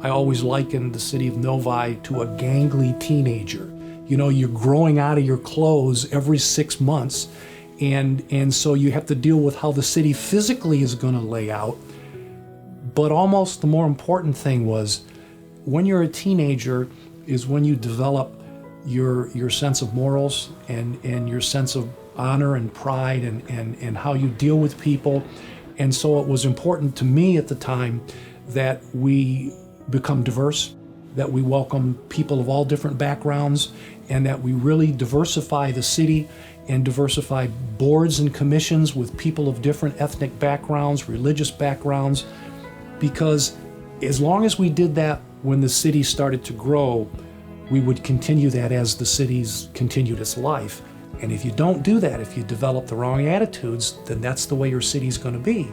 I always likened the city of Novi to a gangly teenager. You know, you're growing out of your clothes every 6 months, and so you have to deal with how the city physically is going to lay out. But almost the more important thing was, when you're a teenager is when you develop your sense of morals and your sense of honor and pride and how you deal with people. And so it was important to me at the time that we become diverse, that we welcome people of all different backgrounds, and that we really diversify the city and diversify boards and commissions with people of different ethnic backgrounds, religious backgrounds, because as long as we did that when the city started to grow, we would continue that as the city's continued its life. And if you don't do that, if you develop the wrong attitudes, then that's the way your city's going to be.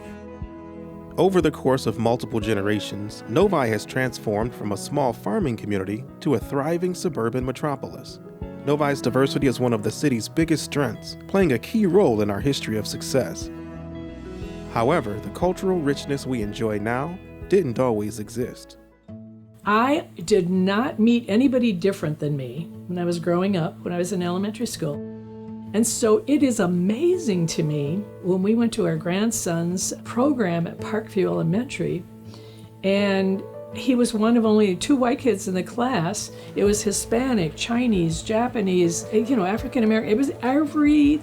Over the course of multiple generations, Novi has transformed from a small farming community to a thriving suburban metropolis. Novi's diversity is one of the city's biggest strengths, playing a key role in our history of success. However, the cultural richness we enjoy now didn't always exist. I did not meet anybody different than me when I was growing up, when I was in elementary school. And so it is amazing to me when we went to our grandson's program at Parkview Elementary, and he was one of only 2 white kids in the class. It was Hispanic, Chinese, Japanese, African American. It was every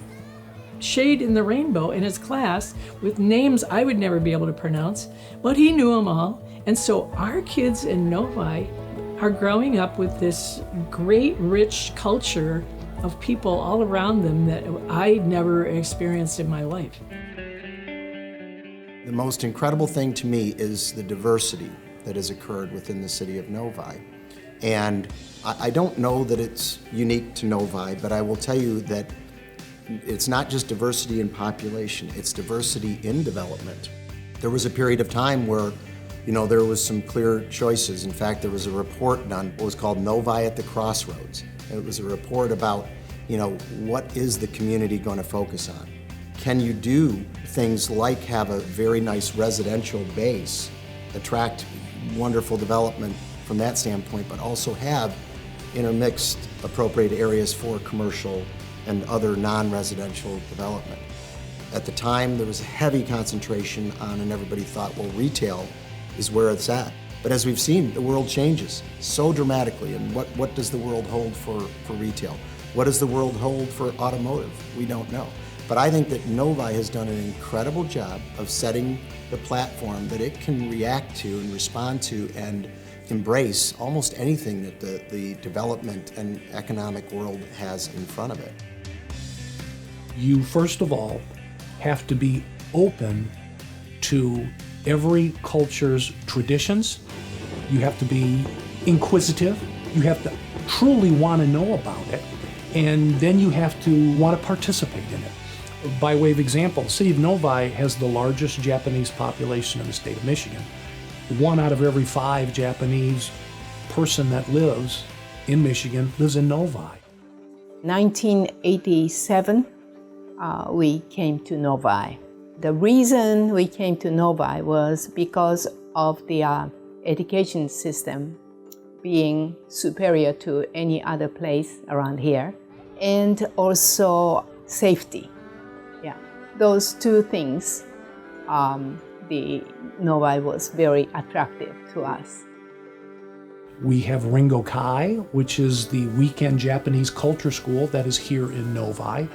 shade in the rainbow in his class with names I would never be able to pronounce, but he knew them all. And so our kids in Novi are growing up with this great, rich culture of people all around them that I never experienced in my life. The most incredible thing to me is the diversity that has occurred within the city of Novi. And I don't know that it's unique to Novi, but I will tell you that it's not just diversity in population, it's diversity in development. There was a period of time where there was some clear choices. In fact, there was a report done, what was called Novi at the Crossroads. It was a report about, what is the community going to focus on? Can you do things like have a very nice residential base, attract wonderful development from that standpoint, but also have intermixed appropriate areas for commercial and other non-residential development? At the time, there was a heavy concentration on, and everybody thought, well, retail is where it's at. But as we've seen, the world changes so dramatically. And what does the world hold for retail? What does the world hold for automotive? We don't know. But I think that Novi has done an incredible job of setting the platform that it can react to and respond to and embrace almost anything that the development and economic world has in front of it. You, first of all, have to be open to every culture's traditions. You have to be inquisitive. You have to truly want to know about it. And then you have to want to participate in it. By way of example, the city of Novi has the largest Japanese population in the state of Michigan. 1 out of every 5 Japanese person that lives in Michigan lives in Novi. 1987, we came to Novi. The reason we came to Novi was because of the education system being superior to any other place around here, and also safety. Yeah, those 2 things, the Novi was very attractive to us. We have Ringo Kai, which is the weekend Japanese culture school that is here in Novi.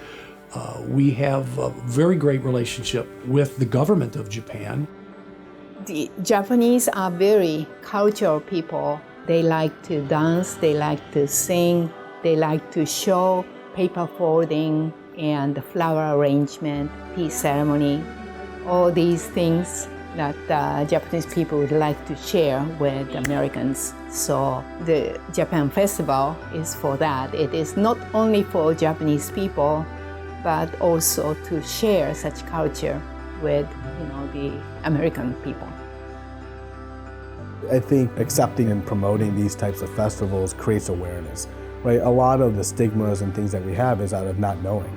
We have a very great relationship with the government of Japan. The Japanese are very cultural people. They like to dance, they like to sing, they like to show paper folding and flower arrangement, tea ceremony, all these things that Japanese people would like to share with Americans. So the Japan Festival is for that. It is not only for Japanese people, but also to share such culture with the American people. I think accepting and promoting these types of festivals creates awareness, right? A lot of the stigmas and things that we have is out of not knowing,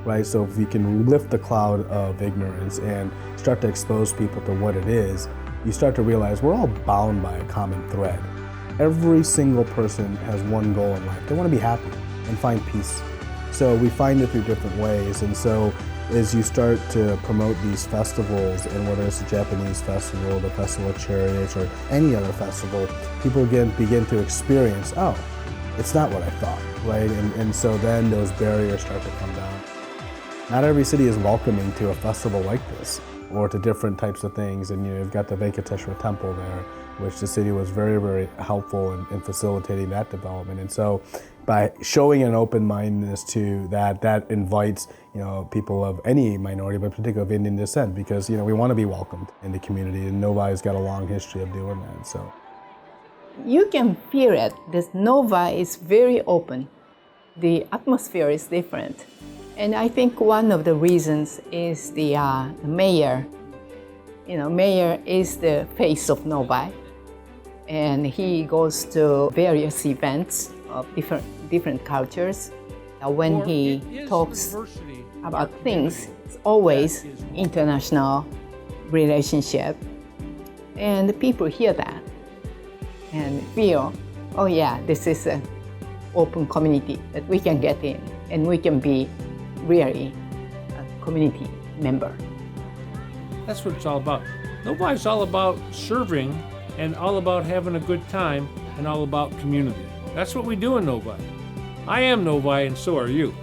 right? So if we can lift the cloud of ignorance and start to expose people to what it is, you start to realize we're all bound by a common thread. Every single person has one goal in life. They want to be happy and find peace. So we find it through different ways. And so as you start to promote these festivals, and whether it's the Japanese festival, the Festival of Chariots, or any other festival, people begin to experience, oh, it's not what I thought, right? And so then those barriers start to come down. Not every city is welcoming to a festival like this, or to different types of things. And you've got the Venkateshwara Temple there, which the city was very, very helpful in facilitating that development. And so by showing an open-mindedness to that, that invites people of any minority, but particularly of Indian descent, because we want to be welcomed in the community, and Novi's got a long history of doing that. So you can feel it. This Novi is very open. The atmosphere is different. And I think one of the reasons is the mayor. Mayor is the face of Novi, and he goes to various events of different cultures. When he talks about things, it's always international relationship, and the people hear that and feel, oh yeah, this is an open community that we can get in, and we can be really a community member. That's what it's all about. Novi's all about serving and all about having a good time and all about community. That's what we do in Novi. I am Novi and so are you.